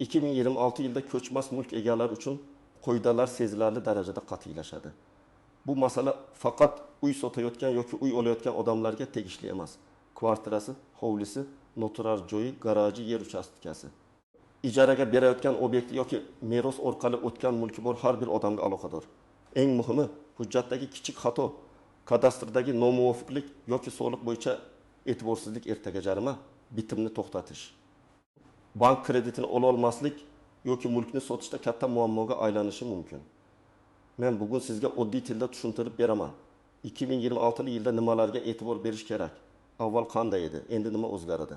2026 yilda ko'chmas mulk egalari uchun qoidalar sezilarli darajada qat'iylashadi. Bu masala faqat uy sotayotgan yoki uy olayotgan odamlarga tegishli emas. Kvartirasi, hovlisi, noturar joyi, garaji, yer uchastkasi. Ijaraga berayotgan obyekti yoki meros orqali o'tgan mulki bor har bir odamga aloqador. Eng muhimi, hujjatdagi kichik xato, kadastrdagi nomuvofiqlik yoki soliq bo'yicha e'tiborsizlik ertaga jarima, bitimni to'xtatish. Bank kreditini ola olmaslik yoki mulkni sotishda katta muammoga aylanishi mumkin. Men bugun sizga oddiy tilda tushuntirib beraman. 2026 yilda nimalarga e'tibor berish kerak? Avval qanday edi, endi nima o'zgaradi?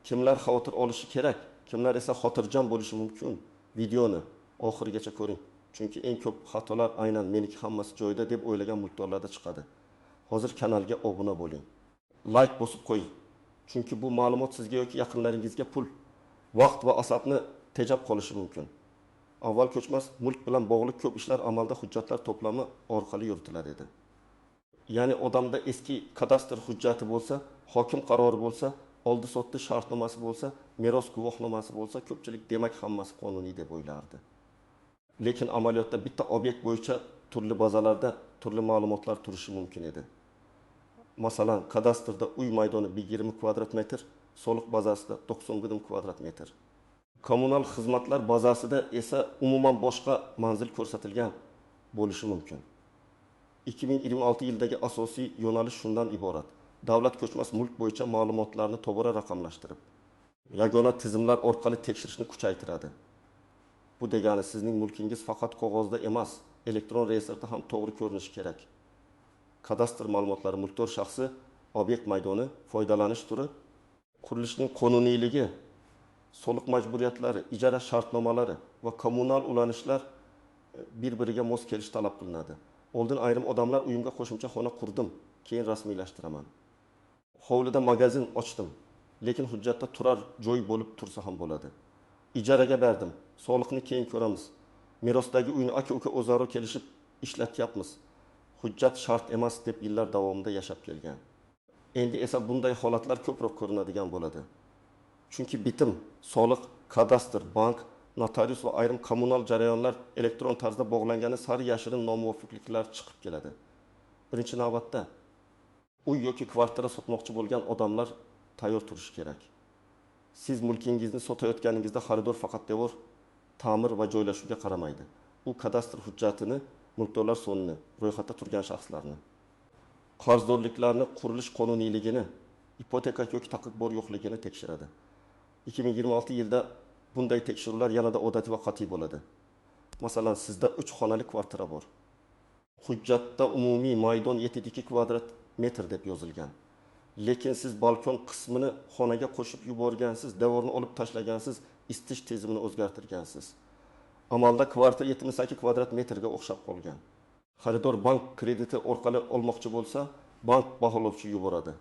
Kimlar xavotir olishi kerak, kimlar esa xotirjam bo'lishi mumkin? Videoni oxirigacha ko'ring. Chunki eng ko'p xatolar aynan meniki hammasi joyida deb o'ylagan mulkdorlarda chiqadi. Hozir kanalga obuna bo'ling. Like bosib qo'ying. Chunki bu ma'lumot sizga yoki yaqinlaringizga pul, vaqt va asabni tejab qolishi mumkin. Avval ko'chmas mulk bilan bog'liq ko'p ishlar amalda hujjatlar to'plami orqali yuritilar edi. Ya'ni odamda eski kadastr hujjati bo'lsa, hokim qarori bo'lsa, oldi-sotdi shartnomasi bo'lsa, meros guvohnomasi bo'lsa, ko'pchilik demak hammasi qonuniy deb o'ylardi. Lekin amaliyotda bitta obyekt bo'yicha turli bazalarda turli ma'lumotlar turishi mumkin edi. Masalan, kadastrda uy maydoni 20 kvadrat metr, soliq bazasida 90 kvadrat metr. Kommunal xizmatlar bazasida esa umuman boshqa manzil ko'rsatilgan bo'lishi mumkin. 2026 yildagi asosiy yo'nalish shundan iborat. Davlat ko'chmas mulk bo'yicha ma'lumotlarni to'g'ri raqamlashtirib, yagona tizimlar orqali tekshirishni kuchaytiradi. Bu degani sizning mulkingiz faqat qog'ozda emas, elektron reyestrda ham to'g'ri ko'rinishi kerak. Kadastr ma'lumotlari mulkdor shaxsi, obyekt maydoni, foydalanish turi, qurilishning qonuniyligi, soliq majburiyatlari, ijara shartnomalari va kommunal ulanishlar bir-biriga mos kelishi talab qilinadi. Oldin ayrim odamlar uyimga qo'shimcha xona qurdim, keyin rasmiylashtiraman. Hovlida magazin ochdim, lekin hujjatda turar joy bo'lib tursa ham bo'ladi. Ijaraga berdim, soliqni keyin ko'ramiz. Merosdagi uyni aka-uka o'zaro kelishib ishlatyapmiz. Hujjat shart emas deb yillar davomida yashab kelgan. Endi esa bunday holatlar ko'proq ko'rinadigan bo'ladi. Chunki bitim, soliq, kadastr, bank, notarius va ayrim kommunal jarayonlar elektron tarzda bog'langani sari yashirin nomuvofiqliklar chiqib keladi. Birinchi navbatda uy yoki kvartira sotmoqchi bo'lgan odamlar tayyor turishi kerak. Siz mulkingizni sotayotganingizda xaridor faqat devor, ta'mir va joylashuvga qaramaydi. U kadastr hujjatini, mulkdorlar sonini, ro'yxatda turgan shaxslarni, qarzdorliklarni, qurilish qonuniyligini, ipoteka yoki taqiq bor yo'qligini tekshiradi. 2026 yilda bunday tekshiruvlar yanada odatiy va qat'iy bo'ladi. Masalan, sizda 3 xonali kvartira bor. Hujjatda umumiy maydon 72 kvadrat metr deb yozilgan. Lekin siz balkon qismini xonaga qo'shib yuborgansiz, devorni olib tashlagansiz, isitish tizimini o'zgartirgansiz. Amalda kvartira 78 kvadrat metrga o'xshab qolgan. Xaridor bank krediti orqali olmoqchi bo'lsa, bank baholovchi yuboradi.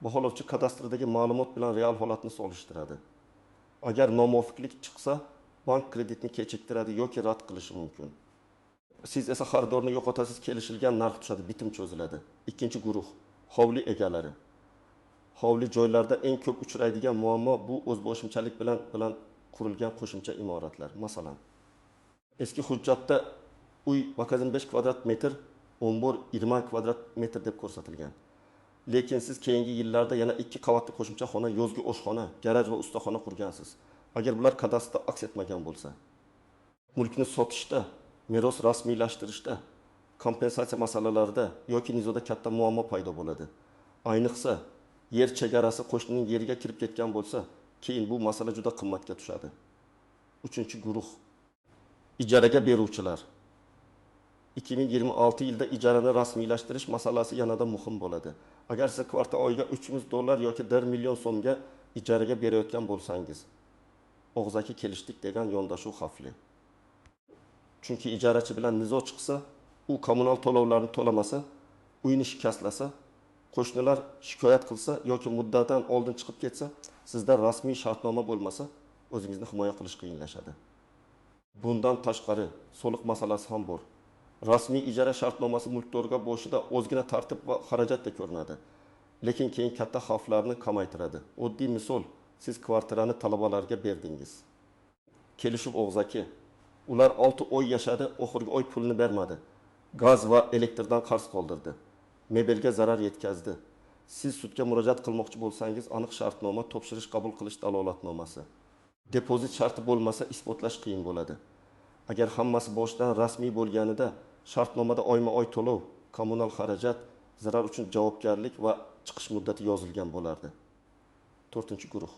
Baholovchi kadastrdagi ma'lumot bilan real holatni solishtiradi. Agar nomuvofiqlik chiqsa, bank kreditni kechiktiradi yoki rad qilishi mumkin. Siz esa xaridorni yo'qotasiz, kelishilgan narx tushadi, bitim cho'ziladi. Ikkinchi guruh, hovli egalari. Hovli joylarda eng ko'p uchraydigan muammo bu o'zboshimchalik bilan qurilgan qo'shimcha imoratlar. Masalan, eski hujjatda uy 5 kvadrat metr, ombor 20 kvadrat metr deb ko'rsatilgan. Lekin siz keyingi yillarda yana 2 qavatli qo'shimcha xona, yozgi oshxona, garaj va ustaxona qurgansiz. Agar bular kadastrda aks etmagan bo'lsa, mulkni sotishda, meros rasmiylashtirishda, kompensatsiya masalalarida yoki nizoda katta muammo paydo bo'ladi. Ayniqsa, yer chegarasi qo'shnining yeriga kirib ketgan bo'lsa, keyin bu masala juda qimmatga tushadi. Uchinchi guruh, ijaraga beruvchilar. 2026 yilda ijarani rasmiylashtirish masalasi yanada muhim bo'ladi. Agar siz kvartal oyiga $300 yoki 1 million so'mga ijaraga berayotgan bo'lsangiz, og'zaki kelishdik degan yondashuv xavfli. Chunki ijarachi bilan nizo chiqsa, u kommunal to'lovlarni to'lamasa, uyni shikastlasa, qo'shnilar shikoyat qilsa yoki muddatdan oldin chiqib ketsa, sizda rasmiy shartnoma bo'lmasa, o'zingizni himoya qilish qiyinlashadi. Bundan tashqari, soliq masalasi ham bor. Rasmiy ijara shartnomasi mulkdorga boshida o'zgina tartib va xarajatdek ko'rinadi, lekin keyin katta xavflarni kamaytiradi. Oddiy misol, siz kvartirani talabalarga berdingiz. Kelishib og'zaki. Ular 6 oy yashadi, oxirgi oy pulini bermadi. Gaz va elektrdan qarz qoldirdi. Mebelga zarar yetkazdi. Siz sudga murojaat qilmoqchi bo'lsangiz, aniq shartnoma, topshirish qabul qilish dalolatnomasi. Depozit sharti bo'lmasa, isbotlash qiyin bo'ladi. Agar hammasi boshdan rasmiy bo'lganida, shartnomada oyma-oy to'lov, kommunal xarajat, zarar uchun javobgarlik va chiqish muddati yozilgan bo'lardi. 4-guruh.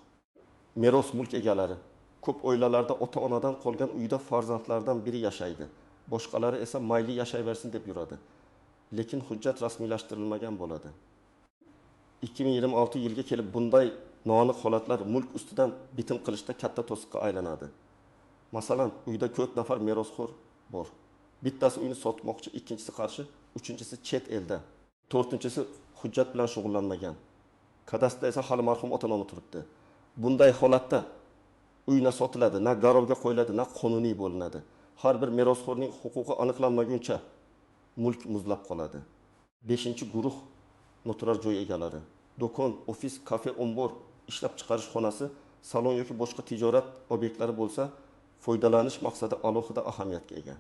Meros mulk egalari. Ko'p oilalarda ota-onadan qolgan uyda farzandlardan biri yashaydi. Boshqalari esa mayli yashayversin deb yuradi. Lekin hujjat rasmiylashtirilmagan bo'ladi. 2026 yilga kelib bunday noaniq holatlar mulk ustidan bitim qilishda katta to'siqqa aylanadi. Masalan, uyda 4 nafar merosxo'r bor. Bittasi uyni sotmoqchi, ikkinchisi qarshi, uchinchisi chet elda. To'rtinchisi hujjat bilan shug'ullanmagan. Kadastrda esa hali marhum ota nomi turibdi. Bunday holatda uyna sotiladi, na garovga qo'yiladi, na qonuniy bo'linadi. Har bir merosxo'rning huquqi aniqlanmaguncha mulk muzlab qoladi. 5-guruh noturar joy egalari. Do'kon, ofis, kafe, ombor, ishlab chiqarish xonasi, salon yoki boshqa tijorat obyektlari bo'lsa, foydalanish maqsadi alohida ahamiyatga ega.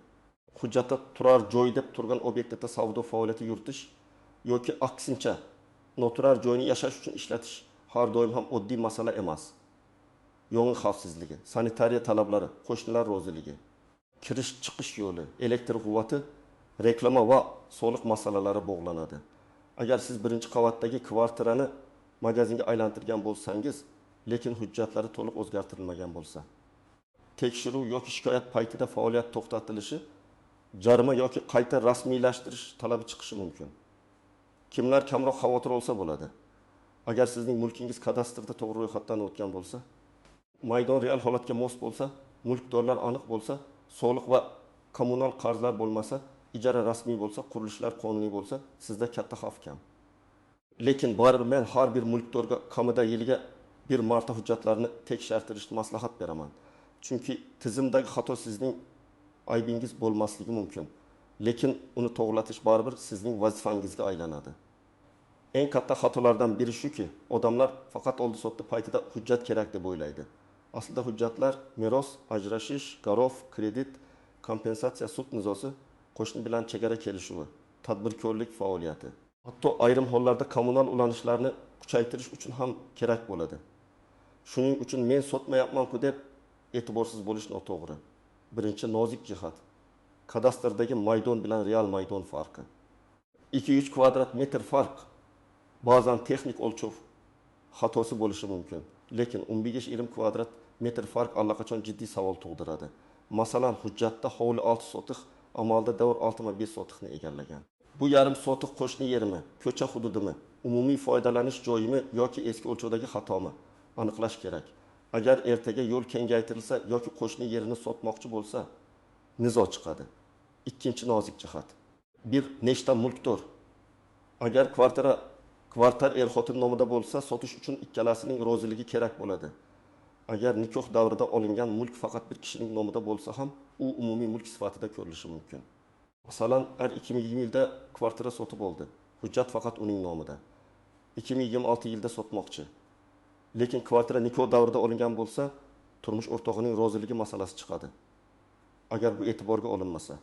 Hujjatda turar joy deb turgan obyektda savdo faoliyati yuritish yoki aksincha noturar joyni yashash uchun ishlatish har doim ham oddiy masala emas. Yong'in xavfsizligi, sanitariya talablari, qo'shnilar roziligi, kirish-chiqish yo'li, elektr quvvati, reklama va soliq masalalari bog'lanadi. Agar siz birinchi qavatdagi kvartirani magazinga aylantirgan bo'lsangiz, lekin hujjatlari to'liq o'zgartirilmagan bo'lsa, tekshiruv yoki shikoyat paytida faoliyat to'xtatilishi, jarima yoki qayta rasmiylashtirish talabi chiqishi mumkin. Kimlar kamroq xavotir olsa bo'ladi. Agar sizning mulkingiz kadastrda to'g'ri ro'yxatdan o'tgan bo'lsa, maydon real holatga mos bo'lsa, mulkdorlar aniq bo'lsa, soliq va kommunal qarzlar bo'lmasa, ijara rasmiy bo'lsa, qurilishlar qonuniy bo'lsa, sizda katta xavf kam. Lekin baribir men har bir mulkdorga kamida yiliga bir marta hujjatlarni tekshirtirishni maslahat beraman. Chunki tizimdagi xato sizning aybingiz bo'lmasligi mumkin. Lekin uni to'g'rilatish baribir sizning vazifangizga aylanadi. Eng katta xatolardan biri shuki, odamlar faqat oldi-sotdi paytida hujjat kerak deb o'ylaydi. Aslida hujjatlar meros, ajrashish, garov, kredit, kompensatsiya, sud nizosi, qo'shni bilan chegara kelishuvi, tadbirkorlik faoliyati. Hatto ayrim hollarda kommunal ulanishlarni kuchaytirish uchun ham kerak bo'ladi. Shuning uchun men sotmayapman-ku deb e'tiborsiz bo'lish noto'g'ri. Birinchi nozik jihat. Kadastrdagi maydon bilan real maydon farqi. 2-3 kvadrat metr farq. Ba'zan texnik o'lchov xatosi bo'lishi mumkin. Lekin 15-20 kvadrat metr farq allaqachon jiddiy savol tug'diradi. Masalan, hujjatda hovli 6 sotiq, amalda davr 6,5 sotiqni egallagan. Bu yarim sotiq qo'shni yerimi, ko'cha hududimi, umumiy foydalanish joyimi yoki eski o'lchovdagi xatomi aniqlash kerak. Agar ertaga yo'l kengaytirilsa yoki qo'shni yerini sotmoqchi bo'lsa, nizo chiqadi. Ikkinchi nozik jihat. Bir nechta mulkdor. Agar kvartir er-xotin nomida bo'lsa, sotish uchun ikkalasining roziligi kerak bo'ladi. Agar nikoh davrida olingan mulk faqat bir kishining nomida bo'lsa ham, u umumiy mulk sifatida ko'rilishi mumkin. Masalan, 2020 yilda kvartira sotib oldi. Hujjat faqat uning nomida. 2026 yilda sotmoqchi. Lekin kvartira nikoh davrida olingan bo'lsa, turmush o'rtog'ining roziligi masalasi chiqadi. Agar bu e'tiborga olinmasa,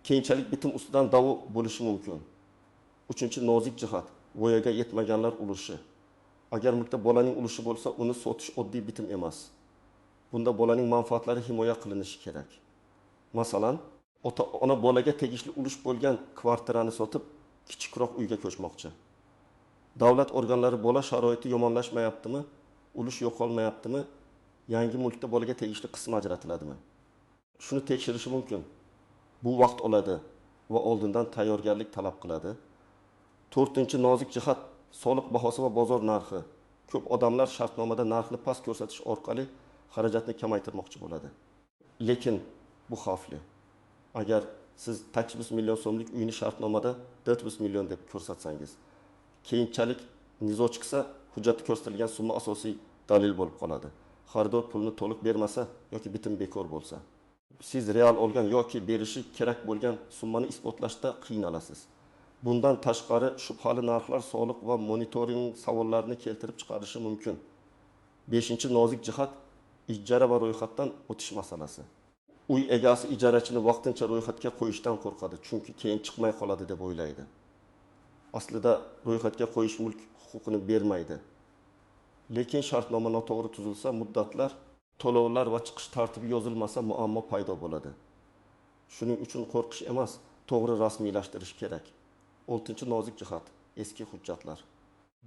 keyinchalik bitim ustidan da'vo bo'lishi mumkin. 3-nozik jihat, voyaga yetmaganlar ulushi. Agar mulkda bolaning ulushi bo'lsa, uni sotish oddiy bitim emas. Bunda bolaning manfaatlari himoya qilinishi kerak. Masalan, ota-ona bolaga tegishli ulush bo'lgan kvartirani sotib, kichikroq uyga ko'chmoqchi. Davlat organlari bola sharoiti yomonlashmayaptimi, ulush yo'qolmayaptimi, yangi mulkda bolaga tegishli qism ajratiladimi? Shuni tekshirishi mumkin. Bu vaqt oladi va oldindan tayyorgarlik talab qiladi. 4-nozik jihat, soliq bahosi va bozor narxi. Ko'p odamlar shartnomada narxni past ko'rsatish orqali xarajatni kamaytirmoqchi bo'ladi. Lekin bu xavfli. Agar siz 800 million so'mlik uyni shartnomada 400 million deb ko'rsatsangiz, keyinchalik nizo chiqsa, hujjatda ko'rsatilgan summa asosiy dalil bo'lib qoladi. Xaridor pulni to'liq bermasa yoki bitim bekor bo'lsa, siz real olgan yoki berishi kerak bo'lgan summani isbotlashda qiynalasiz. Bundan tashqari shubhali narxlar soliq va monitoring savollarini keltirib chiqarishi mumkin. Beshinchi nozik jihat ijara va ro'yxatdan o'tish masalasi. Uy egasi ijarachini vaqtincha ro'yxatga qo'yishdan qo'rqadi, chunki keyin chiqmay qoladi deb o'ylaydi. Aslida ro'yxatga qo'yish mulk huquqini bermaydi. Lekin shartnoma noto'g'ri tuzilsa, muddatlar, to'lovlar va chiqish tartibi yozilmasa muammo paydo bo'ladi. Shuning uchun qo'rqish emas, to'g'ri rasmiylashtirish kerak. 6-nozik jihat eski hujjatlar.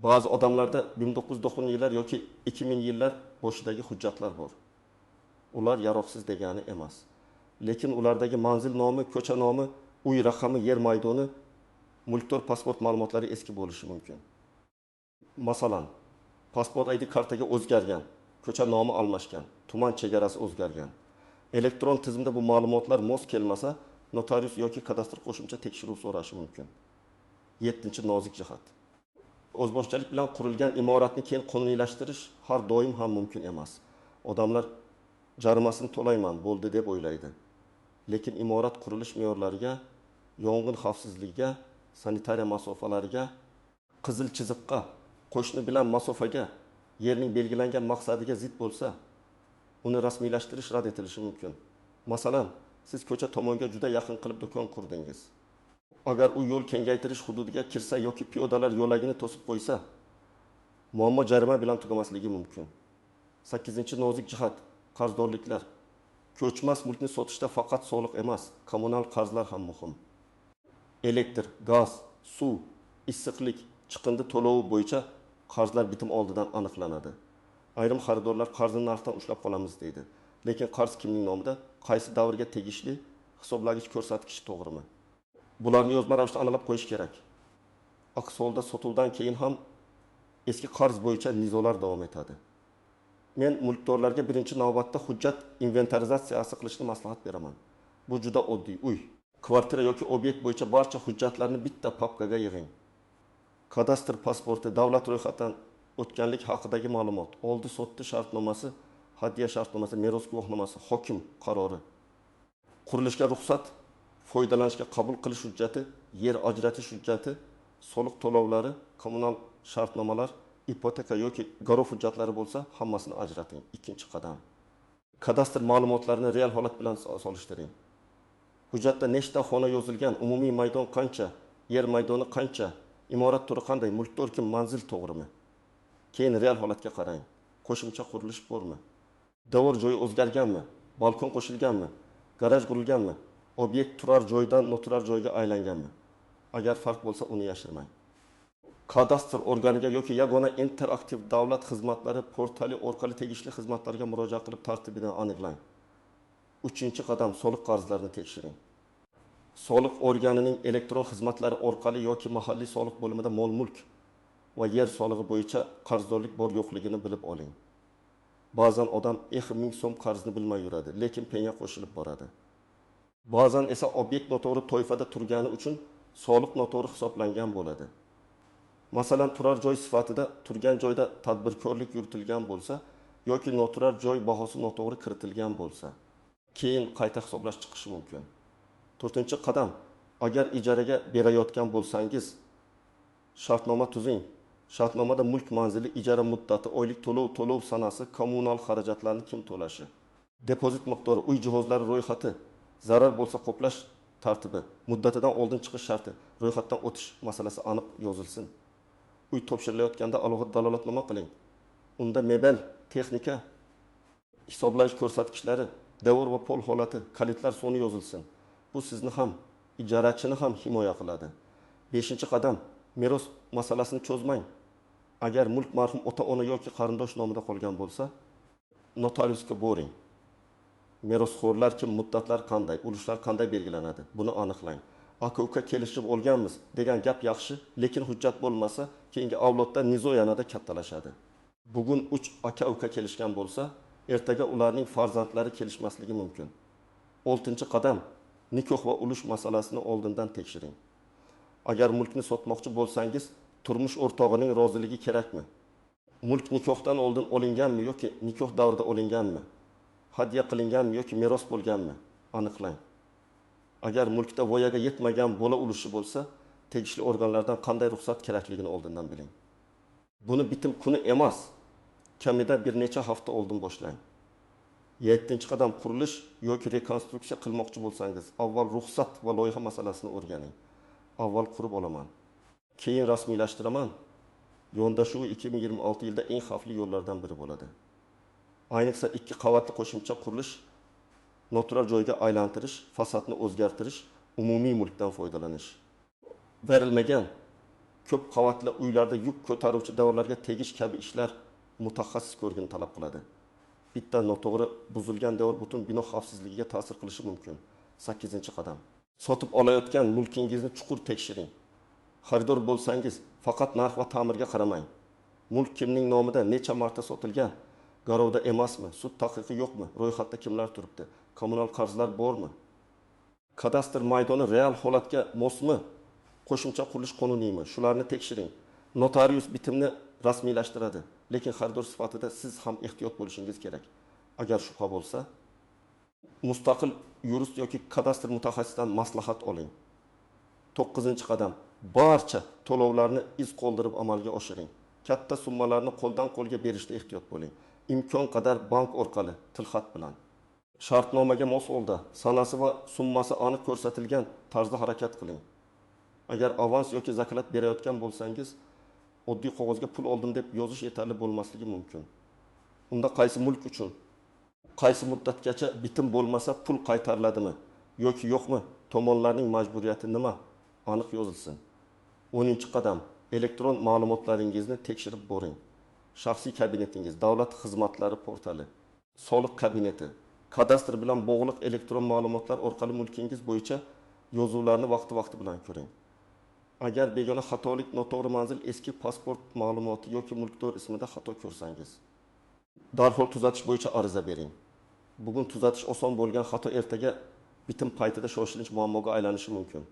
Ba'zi odamlarda 1990-yillar yoki 2000-yillar boshidagi hujjatlar bor. Ular yaroqsiz degani emas. Lekin ulardagi manzil nomi, ko'cha nomi, uy raqami, yer maydoni, mulkdor pasport ma'lumotlari eski bo'lishi mumkin. Masalan, pasport ID kartaga o'zgargan, ko'cha nomi almashgan, tuman chegarasi o'zgargan. Elektron tizimda bu ma'lumotlar mos kelmasa, notarius yoki kadastr qo'shimcha tekshiruv so'rashi mumkin. 7-nozik jihat. O'zboshimchalik bilan qurilgan imoratni keyin qonuniylashtirish har doim ham mumkin emas. Odamlar jarimasini to'layman, bo'ldi deb o'ylaydi. Lekin imorat qurilish me'yorlariga, yong'in xavfsizligiga, sanitariya masofalariga, qizil chiziqqa, qo'shni bilan masofaga, yerning belgilangan maqsadiga zid bo'lsa, uni rasmiylashtirish rad etilishi mumkin. Masalan, siz ko'cha tomonga juda yaqin qilib do'kon qurdingiz. Agar u yo'l kengaytirish hududiga kirsa yoki piyodalar yo'lagini to'sib qo'ysa, muammo jarima bilan tugamasligi mumkin. 8-nozik jihat qarzdorliklar. Ko'chmas mulkni sotishda faqat soliq emas, kommunal qarzlar ham muhim. Elektr, gaz, suv, issiqlik, chiqindi to'lovi bo'yicha qarzlar bitim oldidan aniqlanadi. Ayrim xaridorlar qarzni narxdan ushlab qolamiz deydi. Lekin qarz kimning nomida, qaysi davrga tegishli, hisoblagich ko'rsatkichi to'g'rimi? Bularni yozma ravishda aniqlab qo'yish kerak. Aks holda sotuvdan keyin ham eski qarz bo'yicha nizolar davom etadi. Men mulkdorlarga birinchi navbatda hujjat inventarizatsiyasi qilishni maslahat beraman. Bu juda oddiy. Uy, kvartira yoki obyekt bo'yicha barcha hujjatlarni bitta papkaga yig'ing. Kadastr pasporti, davlat ro'yxatidan o'tganlik haqidagi ma'lumot, oldi-sotdi shartnomasi, hadya shartnomasi, meros guvohnomasi, hokim qarori, qurilishga ruxsat, foydalanishga qabul qilish hujjati, yer ajratish hujjati, soliq to'lovlari, kommunal shartnomalar, ipoteka yoki garov hujjatlari bo'lsa, hammasini ajrating. 2-qadam. Kadastr ma'lumotlarini real holat bilan solishtiring. Hujjatda nechta xona yozilgan, umumiy maydon qancha, yer maydoni qancha, imorat turi qanday, mulkdor kim, manzil to'g'rimi? Keyin real holatga qarang. Qo'shimcha qurilish bormi? Davr joyi o'zgarganmi? Balkon qo'shilganmi? Garaj qurilganmi? Obyekt turar joydan noturar joyga aylanganmi? Agar farq bo'lsa, uni yashirmang. Kadastr organiga yoki yagona interaktiv davlat xizmatlari portali orqali tegishli xizmatlarga murojaat qilib tartibini aniqlang. 3-qadam, soliq qarzlarini tekshiring. Soliq organining elektron xizmatlari orqali yoki mahalliy soliq bo'limida mol-mulk va yer solig'i bo'yicha qarzdorlik bor yo'qligini bilib oling. Ba'zan odam 1000 so'm qarzni bilmay yuradi, lekin penga qo'shilib boradi. Ba'zan esa obyekt noto'g'ri toifada turgani uchun soliq noto'g'ri hisoblangan bo'ladi. Masalan, turar joy sifatida turgan joyda tadbirkorlik yuritilgan bo'lsa yoki noturar joy bahosi noto'g'ri kiritilgan bo'lsa, keyin qayta hisoblash chiqishi mumkin. 4-qadam, agar ijaraga berayotgan bo'lsangiz, shartnoma tuzing. Shartnomada mulk manzili, ijara muddati, oylik to'lov sanasi, kommunal xarajatlarni kim to'lashi, depozit miqdori, uy jihozlari ro'yxati, zarar bo'lsa qoplash tartibi, muddatidan oldin chiqish sharti, ro'yxatdan o'tish masalasi aniq yozilsin. Uy topshirilayotganda alohida dalolatnoma qiling. Unda mebel, texnika, hisoblash ko'rsatkichlari, davr va pol holati, kalitlar soni yozilsin. Bu sizni ham, ijarachini ham himoya qiladi. 5-qadam, meros masalasini cho'zmang. Agar mulk marhum ota-ona yoki qarindosh nomida qolgan bo'lsa, notariusga boring. Merosxo'rlar kim, muddatlar qanday, ulushlar qanday belgilanadi, buni aniqlang. Aka-uka kelishib olganmiz degan gap yaxshi, lekin hujjat bo'lmasa, keyingi avlodda nizo yanada kattalashadi. Bugun 3 aka-uka kelishgan bo'lsa, ertaga ularning farzandlari kelishmasligi mumkin. 6-qadam, nikoh va ulush masalasini oldindan tekshiring. Agar mulkni sotmoqchi bo'lsangiz, turmush o'rtog'ining roziligi kerakmi? Mulk nikohdan oldin olinganmi yoki nikoh davrida olinganmi? Hadya qilinganmi yoki meros bo'lganmi? Aniqlang. Agar mulkda voyaga yetmagan bola ulushi bo'lsa, tegishli organlardan qanday ruxsat kerakligini oldindan biling. Buni bitim kuni emas, kamida bir necha hafta oldin boshlang. 7-qadam qurilish yoki rekonstruksiya qilmoqchi bo'lsangiz, avval ruxsat va loyiha masalasini o'rganing. Avval qurib olaman, keyin rasmiylashtiraman. Yondashuv 2026 yilda eng xavfli yo'llardan biri bo'ladi. Ayniqsa 2 qavatli qo'shimcha qurilish, noturar joyga aylantirish, fasadni o'zgartirish, umumiy mulkdan foydalanish. Berilmagan ko'p qavatli uylarda yuk ko'taruvchi devorlarga tegish kabi ishlar mutaxassis ko'rgini talab qiladi. Bitta noto'g'ri buzilgan devor butun bino xavfsizligiga ta'sir qilishi mumkin. 8-qadam. Sotib olayotgan mulkingizni chuqur tekshiring. Xaridor bo'lsangiz, faqat narx va ta'mirga qaramang. Mulk kimning nomida necha marta sotilgan, garovda emasmi, sud taqiqi yo'qmi, ro'yxatda kimlar turibdi, kommunal qarzlar bormi? Kadastr maydoni real holatga mosmi, qo'shimcha qurilish qonuniymi? Shularni tekshiring. Notarius bitimni rasmiylashtiradi, lekin xaridor sifatida siz ham ehtiyot bo'lishingiz kerak. Agar shubha bo'lsa, mustaqil yurist yoki kadastr mutaxassisidan maslahat oling. 9-qadam. Barcha to'lovlarni iz qoldirib amalga oshiring. Katta summalarni qo'ldan qo'lga berishda ehtiyot bo'ling. Imkon qadar bank orqali, tilxat bilan. Shartnomaga mos holda, sanasi va summasi aniq ko'rsatilgan tarzda harakat qiling. Agar avans yoki zakalat berayotgan bo'lsangiz, oddiy qog'ozga pul oldim deb yozish yetarli bo'lmasligi mumkin. Unda qaysi mulk uchun, qaysi muddatgacha bitim bo'lmasa pul qaytariladimi yoki yo'qmi, tomonlarning majburiyati nima, aniq yozilsin. 10-qadam. Elektron ma'lumotlaringizni tekshirib boring. Shaxsiy kabinetingiz, davlat xizmatlari portali, soliq kabineti, kadastr bilan bog'liq elektron ma'lumotlar orqali mulkingiz bo'yicha yozuvlarni vaqti bilan ko'ring. Agar begona xatolik, noto'g'ri manzil, eski pasport ma'lumoti yoki mulkdor ismida xato ko'rsangiz, darhol tuzatish bo'yicha ariza bering. Bugun tuzatish oson bo'lgan xato ertaga bitim paytida shoshilinch muammoga aylanishi mumkin.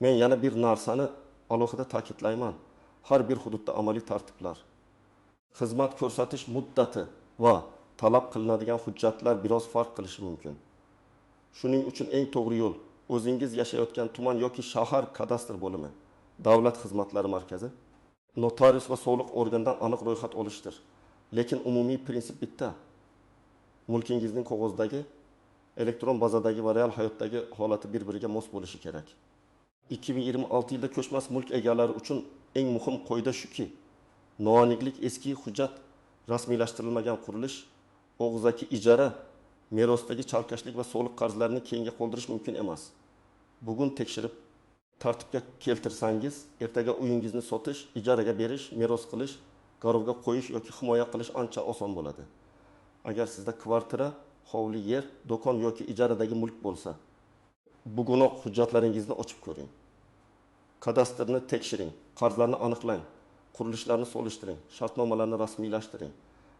Men yana bir narsani alohida ta'kidlayman. Har bir hududda amaliy tartiblar, xizmat ko'rsatish muddati va talab qilinadigan hujjatlar biroz farq qilishi mumkin. Shuning uchun eng to'g'ri yo'l o'zingiz yashayotgan tuman yoki shahar kadastr bo'limi, davlat xizmatlari markazi, notarius va soliq organidan aniq ro'yxat olishdir. Lekin umumiy prinsip bitta. Mulkingizning qog'ozdagi, elektron bazadagi va real hayotdagi holati bir-biriga mos bo'lishi kerak. 2026 yilda ko'chmas mulk egalari uchun eng muhim qoida shuki, noaniqlik, eski hujjat, rasmiylashtirilmagan qurilish, og'zaki ijara, merosdagi chalkashlik va soliq qarzlarini keyinga qoldirish mumkin emas. Bugun tekshirib tartibga keltirsangiz, ertaga uyingizni sotish, ijaraga berish, meros qilish, garovga qo'yish yoki himoya qilish ancha oson bo'ladi. Agar sizda kvartira, hovli yer, do'kon yoki ijaradagi mulk bo'lsa, bugunoq hujjatlaringizni ochib ko'ring. Kadastrni tekshiring, qarzlarni aniqlang, qurilishlarni solishtiring, shartnomalarni rasmiylashtiring.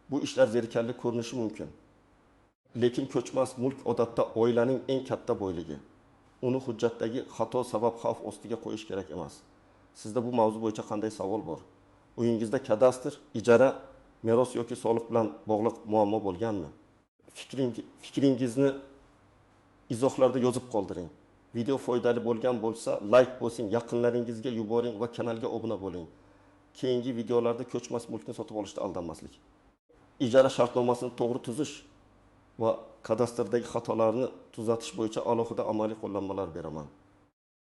Bu ishlar zerikarli ko'rinishi mumkin. Lekin ko'chmas mulk odatda oilaning eng katta boyligi. Uni hujjatdagi xato sabab xavf ostiga qo'yish kerak emas. Sizda bu mavzu bo'yicha qanday savol bor? Uyingizda kadastr, ijara, meros yoki soliq bilan bog'liq muammo bo'lganmi? Fikringizni izohlarda yozib qoldiring. Video foydali bo'lgan bo'lsa, like bosing, yaqinlaringizga yuboring va kanalga obuna bo'ling. Keyingi videolarda ko'chmas mulkni sotib olishda aldanmaslik, ijara shartnomasini to'g'ri tuzish va kadastrdagi xatolarni tuzatish bo'yicha alohida amaliy qo'llanmalar beraman.